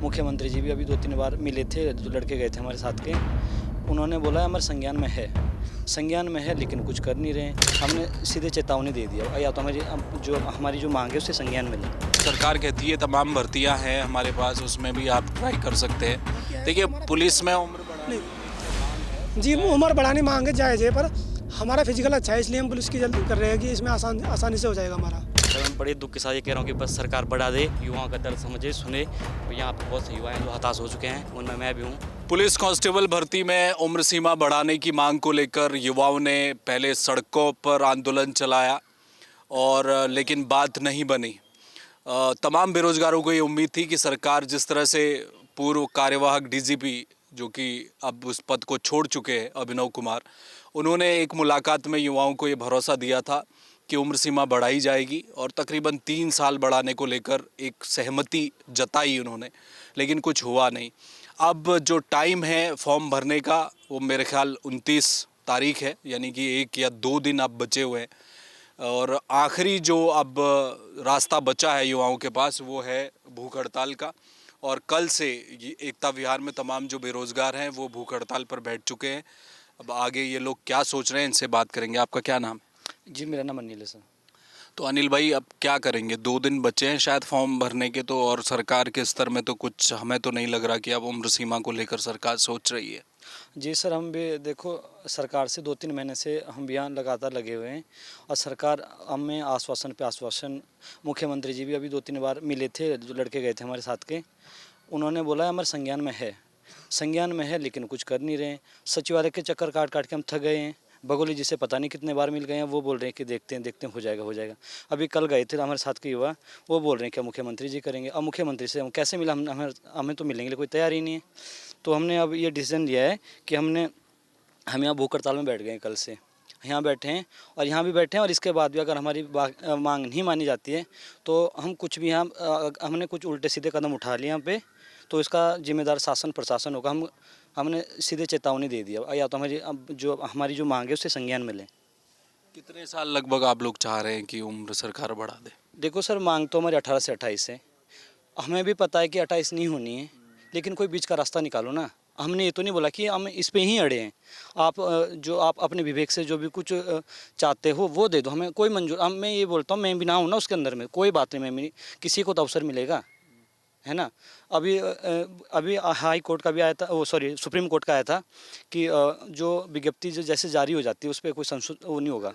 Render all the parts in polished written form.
मुख्यमंत्री जी भी अभी 2-3 बार मिले थे, जो लड़के गए थे हमारे साथ के, उन्होंने बोला हमारे संज्ञान में है लेकिन कुछ कर नहीं रहे हैं। हमने सीधे चेतावनी दे दिया या तो हमारी जो मांग है उससे संज्ञान में लें। सरकार कहती है तमाम भर्तियां हैं हमारे पास, उसमें भी आप ट्राई कर सकते हैं। देखिए पुलिस में उम्र बढ़ानी जी, उम्र बढ़ानी मांग है जायज़ है, पर हमारा फिजिकल अच्छा है इसलिए हम पुलिस की जल्दी कर रहे हैं कि इसमें आसानी से हो जाएगा हमारा। मैं बड़े दुख के साथ ये कह रहा हूँ कि बस सरकार बढ़ा दे, युवाओं का दर्द समझे सुने। तो यहाँ पर बहुत से युवा हैं जो हताश हो चुके हैं, उनमें मैं भी हूँ। पुलिस कांस्टेबल भर्ती में उम्र सीमा बढ़ाने की मांग को लेकर युवाओं ने पहले सड़कों पर आंदोलन चलाया और लेकिन बात नहीं बनी। तमाम बेरोजगारों को ये उम्मीद थी कि सरकार जिस तरह से पूर्व कार्यवाहक डीजीपी जो कि अब उस पद को छोड़ चुके हैं अभिनव कुमार, उन्होंने एक मुलाकात में युवाओं को ये भरोसा दिया था कि उम्र सीमा बढ़ाई जाएगी और तकरीबन 3 साल बढ़ाने को लेकर एक सहमति जताई उन्होंने, लेकिन कुछ हुआ नहीं। अब जो टाइम है फॉर्म भरने का वो मेरे ख्याल 29 तारीख है, यानी कि 1 या 2 दिन अब बचे हुए हैं और आखिरी जो अब रास्ता बचा है युवाओं के पास वो है भूख हड़ताल का। और कल से ये एकता विहार में तमाम जो बेरोज़गार हैं वो भूख हड़ताल पर बैठ चुके हैं। अब आगे ये लोग क्या सोच रहे हैं इनसे बात करेंगे। आपका क्या नाम है? जी, मेरा नाम अनिल है सर। तो अनिल भाई अब क्या करेंगे? 2 दिन बचे हैं शायद फॉर्म भरने के, तो और सरकार के स्तर में तो कुछ हमें तो नहीं लग रहा कि अब उम्र सीमा को लेकर सरकार सोच रही है। जी सर, हम भी देखो सरकार से 2-3 महीने से हम भी यहाँ लगातार लगे हुए हैं और सरकार हमें आश्वासन पे आश्वासन, मुख्यमंत्री जी भी अभी 2-3 बार मिले थे, जो लड़के गए थे हमारे साथ के, उन्होंने बोला हमारे संज्ञान में है लेकिन कुछ कर नहीं रहे हैं। सचिवालय के चक्कर काट के हम थक गए हैं। बगोली जी से पता नहीं कितने बार मिल गए हैं, वो बोल रहे हैं कि देखते हैं हो जाएगा। अभी कल गए थे हमारे साथ के युवा, वो बोल रहे हैं क्या मुख्यमंत्री जी करेंगे। अब मुख्यमंत्री से हम कैसे मिला, हमें तो मिलेंगे, कोई तैयार ही नहीं है। तो हमने अब ये डिसीजन लिया है कि हम यहाँ भूख हड़ताल में बैठ गए। कल से यहाँ बैठे हैं और यहाँ भी बैठे हैं और इसके बाद भी अगर हमारी मांग नहीं मानी जाती है तो हम कुछ भी हमने कुछ उल्टे सीधे कदम उठा लिए यहाँ पे, तो इसका जिम्मेदार शासन प्रशासन होगा। हमने सीधे चेतावनी दे दिया या तो हमारी जो मांग है उससे संज्ञान में लें। कितने साल लगभग आप लोग चाह रहे हैं कि उम्र सरकार बढ़ा दे? देखो सर, मांग तो हमारी 18 से 28 है। हमें भी पता है कि 28 नहीं होनी है, लेकिन कोई बीच का रास्ता निकालो ना। हमने ये तो नहीं बोला कि हम इस पे ही अड़े हैं। आप अपने विवेक से जो भी कुछ चाहते हो वो दे दो, हमें कोई मंजूर। मैं ये बोलता हूँ, मैं भी ना हूँ ना उसके अंदर में, कोई बात नहीं, मैं किसी को तो अवसर मिलेगा, है ना। अभी हाई कोर्ट का भी आया था, सुप्रीम कोर्ट का आया था कि जो विज्ञप्ति जो जैसे जारी हो जाती है उस पर कोई संशोधन वो नहीं होगा।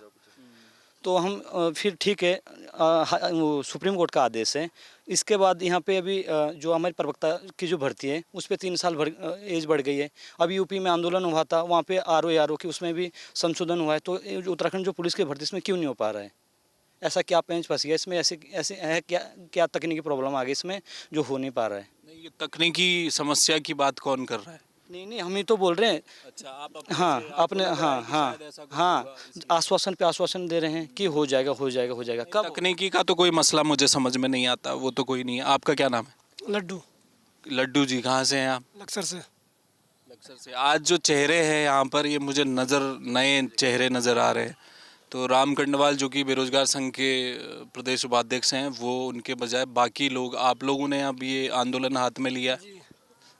तो हम फिर ठीक है, वो सुप्रीम कोर्ट का आदेश है। इसके बाद यहाँ पे अभी जो हमारी प्रवक्ता की जो भर्ती है उस पर 3 साल एज बढ़ गई है। अभी यूपी में आंदोलन हुआ था, वहाँ पे आरओ की उसमें भी संशोधन हुआ है। तो उत्तराखंड जो पुलिस की भर्ती इसमें क्यों नहीं हो पा रहा है? ऐसा क्या पेंच फंस गया इसमें? ऐसे है क्या तकनीकी प्रॉब्लम आ गई इसमें जो हो नहीं पा रहा है? नहीं, ये तकनीकी समस्या की बात कौन कर रहा है? नहीं, हम ही तो बोल रहे हैं। अच्छा, आप आश्वासन पे आश्वासन दे रहे हैं कि हो जाएगा। कब? तकनीकी का तो कोई मसला मुझे समझ में नहीं आता, वो तो कोई नहीं है। आपका क्या नाम है? लड्डू जी, कहाँ से हैं आप? लक्सर से। लक्सर से। आज जो चेहरे हैं यहाँ पर, ये मुझे नए चेहरे नज़र आ रहे हैं। तो राम कंडवाल जो कि बेरोजगार संघ के प्रदेश उपाध्यक्ष हैं, वो उनके बजाय बाकी लोग, आप लोगों ने अब ये आंदोलन हाथ में लिया।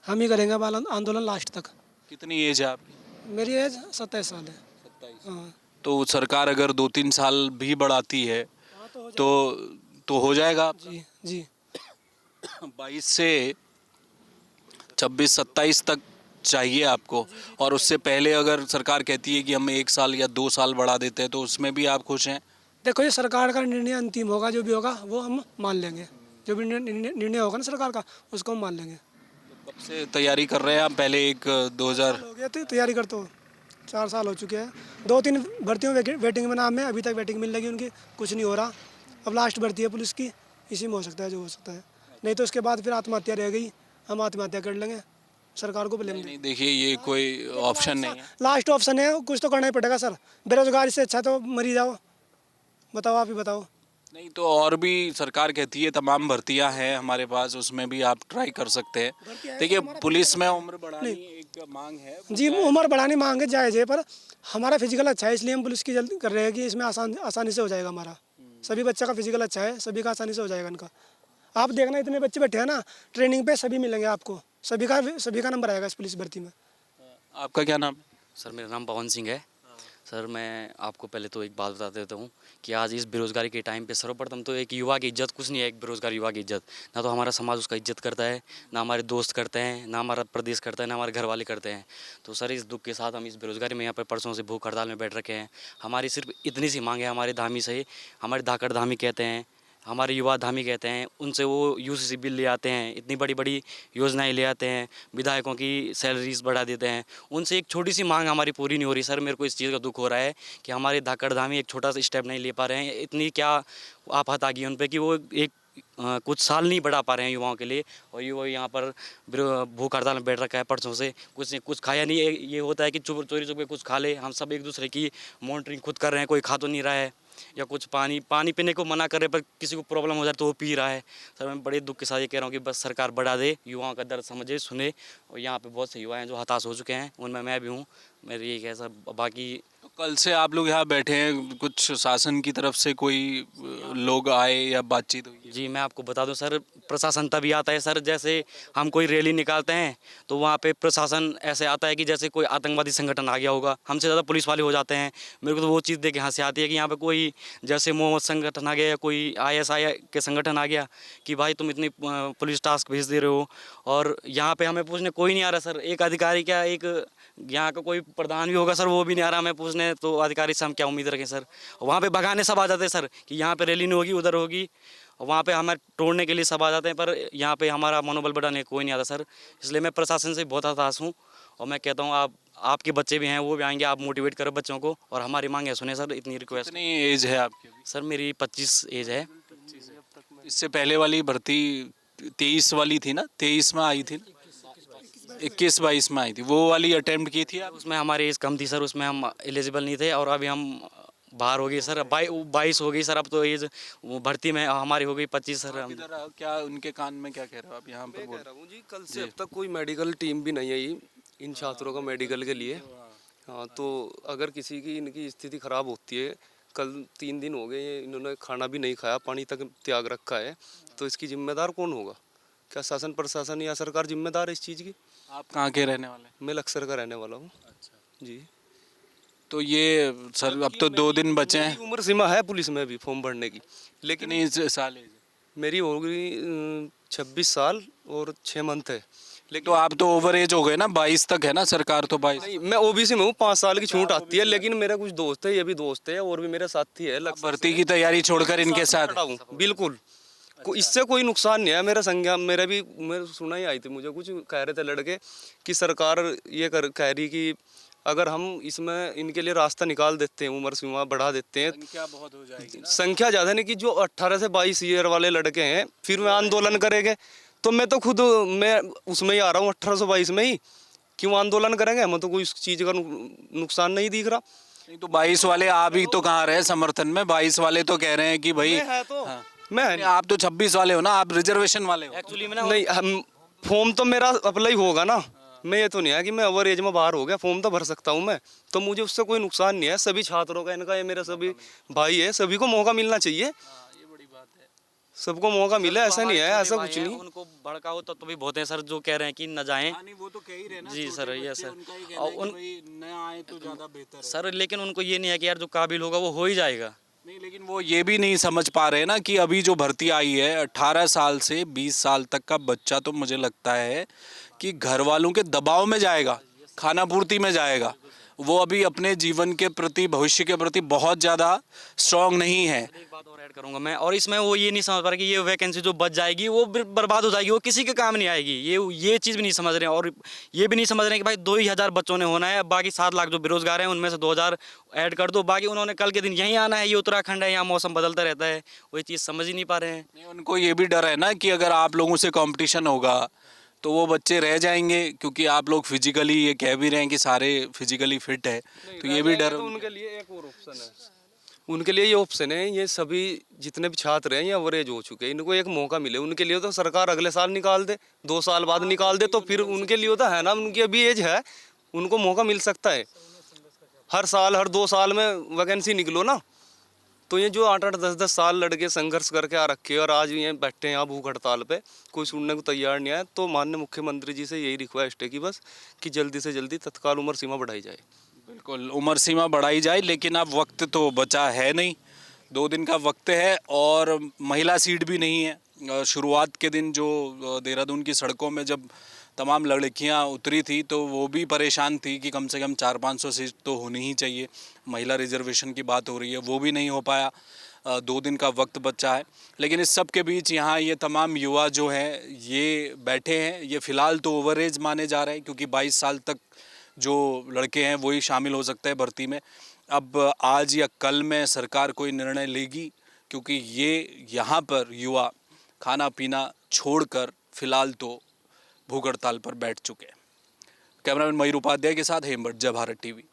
हम ही करेंगे आंदोलन लास्ट तक। कितनी एज है आपकी? मेरी एज 27 साल है। 27। हाँ। तो सरकार अगर 2-3 साल भी बढ़ाती है तो हो जाएगा। जी 22 से 26-27 तक चाहिए आपको, और उससे पहले अगर सरकार कहती है कि हम 1 साल या 2 साल बढ़ा देते हैं तो उसमें भी आप खुश हैं? देखो, ये सरकार का निर्णय अंतिम होगा, जो भी होगा वो हम मान लेंगे। जो भी निर्णय होगा ना सरकार का, उसको हम मान लेंगे। कब से तैयारी कर रहे हैं आप? पहले 2000 हो गया, तो तैयारी करते हो 4 साल हो चुके हैं। 2-3 भर्तियों वेटिंग में नाम है, अभी तक वेटिंग मिल लगी उनकी, कुछ नहीं हो रहा। अब लास्ट भर्ती है पुलिस की, इसी में हो सकता है जो हो सकता है, नहीं तो उसके बाद फिर आत्महत्या रह गई, हम आत्महत्या कर लेंगे, सरकार को ब्लेम। नहीं, देखिए ये कोई ऑप्शन नहीं है। लास्ट ऑप्शन है, कुछ तो करना ही पड़ेगा सर। बेरोजगारी से अच्छा तो मरी जाओ। बताओ, आप ही बताओ। नहीं तो और भी सरकार कहती है तमाम भर्तियां हैं हमारे पास, उसमें भी आप ट्राई कर सकते हैं। देखिए पुलिस में उम्र बढ़ानी एक मांग है। जी, उम्र बढ़ानी मांग है जायज़ है, पर हमारा फिजिकल अच्छा है इसलिए हम पुलिस की जल्दी कर रहे हैं कि इसमें आसानी से हो जाएगा हमारा। सभी बच्चा का फिजिकल अच्छा है, सभी का आसानी से हो जाएगा इनका। आप देखना इतने बच्चे बैठे हैं ना ट्रेनिंग पे, सभी मिलेंगे आपको, सभी का नंबर आएगा इस पुलिस भर्ती में। आपका क्या नाम है? सर मेरा नाम पवन सिंह है। सर मैं आपको पहले तो एक बात बता देता हूँ कि आज इस बेरोज़गारी के टाइम पे सर्वप्रथम तो एक युवा की इज्जत कुछ नहीं है। एक बेरोज़गार युवा की इज्जत ना तो हमारा समाज उसका इज्जत करता है, ना हमारे दोस्त करते हैं, ना हमारा प्रदेश करता है, ना हमारे घर वाले करते हैं। तो सर इस दुख के साथ हम इस बेरोज़गारी में यहाँ पर परसों से भूख हड़ताल में बैठ रखे हैं। हमारी सिर्फ इतनी सी मांग है हमारे धामी से, हमारे धाकड़ धामी कहते हैं, हमारे युवा धामी कहते हैं, उनसे वो यूसीसी बिल ले आते हैं, इतनी बड़ी बड़ी योजनाएं ले आते हैं, विधायकों की सैलरीज बढ़ा देते हैं। उनसे एक छोटी सी मांग हमारी पूरी नहीं हो रही। सर मेरे को इस चीज़ का दुख हो रहा है कि हमारे धाकड़ धामी एक छोटा सा स्टेप नहीं ले पा रहे हैं। इतनी क्या आफत आ गई उन पर कि वो एक कुछ साल नहीं बढ़ा पा रहे हैं युवाओं के लिए। और युवा यहाँ पर भूख हड़ताल में बैठ रखा है परसों से, कुछ खाया नहीं। ये होता है कि चोरी चुप के कुछ खा ले। हम सब एक दूसरे की मॉनिटरिंग खुद कर रहे हैं, कोई खा तो नहीं रहा है, या कुछ पानी पीने को मना कर रहे पर किसी को प्रॉब्लम हो जाए तो वो पी रहा है। सर मैं बड़े दुख के साथ ये कह रहा हूँ कि बस सरकार बढ़ा दे, युवाओं का दर्द समझे, सुने। और यहाँ पे बहुत से युवा हैं जो हताश हो चुके हैं, उनमें मैं भी हूँ। मेरी यही है सर। बाकी तो कल से आप लोग यहाँ बैठे हैं, कुछ शासन की तरफ से कोई लोग आए या बातचीत हुई? जी मैं आपको बता दूं सर, प्रशासन तभी आता है सर जैसे हम कोई रैली निकालते हैं तो वहाँ पे प्रशासन ऐसे आता है कि जैसे कोई आतंकवादी संगठन आ गया होगा। हमसे ज़्यादा पुलिस वाले हो जाते हैं। मेरे को तो वो चीज़ देख के हंसी आती है कि यहाँ पे कोई जैसे मोहम्मद संगठन आ गया या कोई ISI के संगठन आ गया कि भाई तुम इतनी पुलिस टास्क भेज दे रहे हो, और यहाँ पे हमें पूछने कोई नहीं आ रहा सर। एक अधिकारी क्या, एक यहाँ का कोई प्रधान भी होगा सर, वो भी नहीं आ रहा हमें पूछने। तो अधिकारी से हम क्या उम्मीद रखें सर? वहाँ पे भगाने सब आ जाते हैं सर कि यहाँ पे रैली नहीं होगी, उधर होगी। वहाँ पे हमें तोड़ने के लिए सब आ जाते हैं, पर यहाँ पे हमारा मनोबल बढ़ाने कोई नहीं आता सर। इसलिए मैं प्रशासन से बहुत हताश हूँ और मैं कहता हूँ आपके बच्चे भी हैं, वो भी आएंगे, आप मोटिवेट करो बच्चों को और हमारी मांगे सुने सर। इतनी रिक्वेस्ट। कितनी एज है आपकी अभी? सर मेरी 25 एज है। इससे पहले वाली भर्ती 23 वाली थी ना, 23 में आई थी ना, 21-22 में आई थी, वो वाली अटेम्प्ट की थी आप? उसमें हमारी एज कम थी सर, उसमें हम एलिजिबल नहीं थे। और अभी हम बाहर हो गई सर, 22 हो गई सर। अब तो एज भर्ती में हमारी हो गई 25 सर। हम इधर क्या उनके कान में क्या कह रहे हो आप यहाँ पर? कह रहा हूँ जी, कल से अब तक कोई मेडिकल टीम भी नहीं आई इन छात्रों का मेडिकल के लिए। हाँ, तो अगर किसी की इनकी स्थिति खराब होती है, कल 3 दिन हो गए इन्होंने खाना भी नहीं खाया, पानी तक त्याग रखा है, तो इसकी जिम्मेदार कौन होगा? क्या शासन प्रशासन या सरकार जिम्मेदार है इस चीज़ की? आप कहाँ के रहने वाले हैं? मैं लक्सर का रहने वाला हूँ। अच्छा जी। तो ये सर अब तो 2 दिन बचे हैं। मेरी उम्र सीमा है पुलिस में भी फॉर्म भरने की, लेकिन कितनी साल है? मेरी हो गई 26 साल और 6 मंथ है। लेकिन तो आप तो ओवर एज हो गए ना, 22 तक है ना, सरकार तो 22। नहीं, मैं OBC में हूँ, 5 साल की छूट आती है। लेकिन मेरा कुछ दोस्त है, ये भी दोस्त है और भी मेरे साथी है। भर्ती की तैयारी छोड़कर इनके साथ खड़ा हूँ, बिल्कुल। इससे कोई नुकसान नहीं है मेरा संज्ञा। मेरा भी मैं सुना ही आई थी, मुझे कुछ कह रहे थे लड़के कि सरकार ये कह रही कि अगर हम इसमें इनके लिए रास्ता निकाल देते हैं, उम्र सीमा बढ़ा देते हैं, संख्या बहुत हो जाएगी ना। संख्या ज़्यादा नहीं कि जो 18 से 22 ईयर वाले लड़के हैं फिर मैं आंदोलन करेंगे, तो मैं तो खुद मैं उसमें ही आ रहा हूँ 1822 में ही। क्यों आंदोलन करेंगे? हमें तो कोई इस चीज़ का नुकसान नहीं दिख रहा। नहीं तो 22 वाले आप ही तो कहाँ रहे समर्थन में? 22 वाले तो कह रहे हैं कि भाई मैं है तो हाँ। मैं है नहीं, आप तो 26 वाले हो ना, आप रिजर्वेशन वाले हो। एक्चुअली में ना नहीं, हम फॉर्म तो मेरा अप्लाई होगा ना। मैं ये तो नहीं है कि मैं ओवर एज में बाहर हो गया, फॉर्म तो भर सकता हूँ मैं, तो मुझे उससे कोई नुकसान नहीं है। सभी छात्रों का, इनका, ये मेरा सभी भाई है, सभी को मौका मिलना चाहिए। ये बड़ी बात है। सबको मौका मिले, ऐसा नहीं है, ऐसा कुछ नहीं। उनको भड़काओ तो भी बहुत हैं सर जो कह रहे हैं कि न जाएं। नहीं वो तो कह ही रहे ना। जी सर, ये सर। और उन न आए तो ज़्यादा बेहतर है सर लेकिन उनको ये नहीं है कि यार जो काबिल होगा वो हो ही जाएगा। नहीं, लेकिन वो ये भी नहीं समझ पा रहे ना कि अभी जो भर्ती आई है 18 साल से 20 साल तक का बच्चा, तो मुझे लगता है कि घर वालों के दबाव में जाएगा, खाना पूर्ति में जाएगा। वो अभी अपने जीवन के प्रति, भविष्य के प्रति बहुत ज़्यादा स्ट्रॉन्ग नहीं है। एक बात और ऐड करूंगा मैं, और इसमें वो ये नहीं समझ पा रहे कि ये वैकेंसी जो बच जाएगी वो बर्बाद हो जाएगी, वो किसी के काम नहीं आएगी। ये चीज़ भी नहीं समझ रहे हैं। और ये भी नहीं समझ रहे हैं कि भाई 2000 बच्चों ने होना है, बाकी 7 लाख जो बेरोजगार हैं उनमें से 2000 ऐड कर दो, बाकी उन्होंने कल के दिन यहीं आना है। ये उत्तराखंड है, यहाँ मौसम बदलता रहता है, वो ये चीज़ समझ ही नहीं पा रहे हैं। नहीं, उनको ये भी डर है ना कि अगर आप लोगों से कंपटीशन होगा तो वो बच्चे रह जाएंगे, क्योंकि आप लोग फिजिकली, ये कह भी रहे हैं कि सारे फिजिकली फिट है, तो ये भी डर। तो उनके लिए एक और ऑप्शन है, उनके लिए ये ऑप्शन है, ये सभी जितने भी छात्र हैं ये अवरेज हो चुके हैं, इनको एक मौका मिले। उनके लिए तो सरकार अगले साल निकाल दे, 2 साल बाद निकाल दे, तो फिर उनके लिए तो है ना, उनकी अभी एज है, उनको मौका मिल सकता है। हर साल, हर 2 साल में वैकेंसी निकलो ना, तो ये जो 8-8 10-10 साल लड़के संघर्ष करके आ रखे हैं और आज ये बैठे हैं यहाँ भूख हड़ताल पे, कोई सुनने को तैयार नहीं है। तो माननीय मुख्यमंत्री जी से यही रिक्वेस्ट है कि बस कि जल्दी से जल्दी तत्काल उम्र सीमा बढ़ाई जाए। बिल्कुल उम्र सीमा बढ़ाई जाए, लेकिन अब वक्त तो बचा है नहीं, 2 दिन का वक्त है और महिला सीट भी नहीं है। शुरुआत के दिन जो देहरादून की सड़कों में जब तमाम लड़कियां उतरी थी तो वो भी परेशान थी कि कम से कम 400-500 सीट तो होनी ही चाहिए। महिला रिजर्वेशन की बात हो रही है, वो भी नहीं हो पाया। 2 दिन का वक्त बचा है, लेकिन इस सब के बीच यहाँ ये तमाम युवा जो हैं ये बैठे हैं। ये फ़िलहाल तो ओवर एज माने जा रहे हैं क्योंकि 22 साल तक जो लड़के हैं वही शामिल हो सकते हैं भर्ती में। अब आज या कल में सरकार कोई निर्णय लेगी, क्योंकि ये यहाँ पर युवा खाना पीना छोड़कर फ़िलहाल तो भूख हड़ताल पर बैठ चुके हैं। कैमरामैन मयूर उपाध्याय के साथ हेमभट्ट, जय भारत टीवी।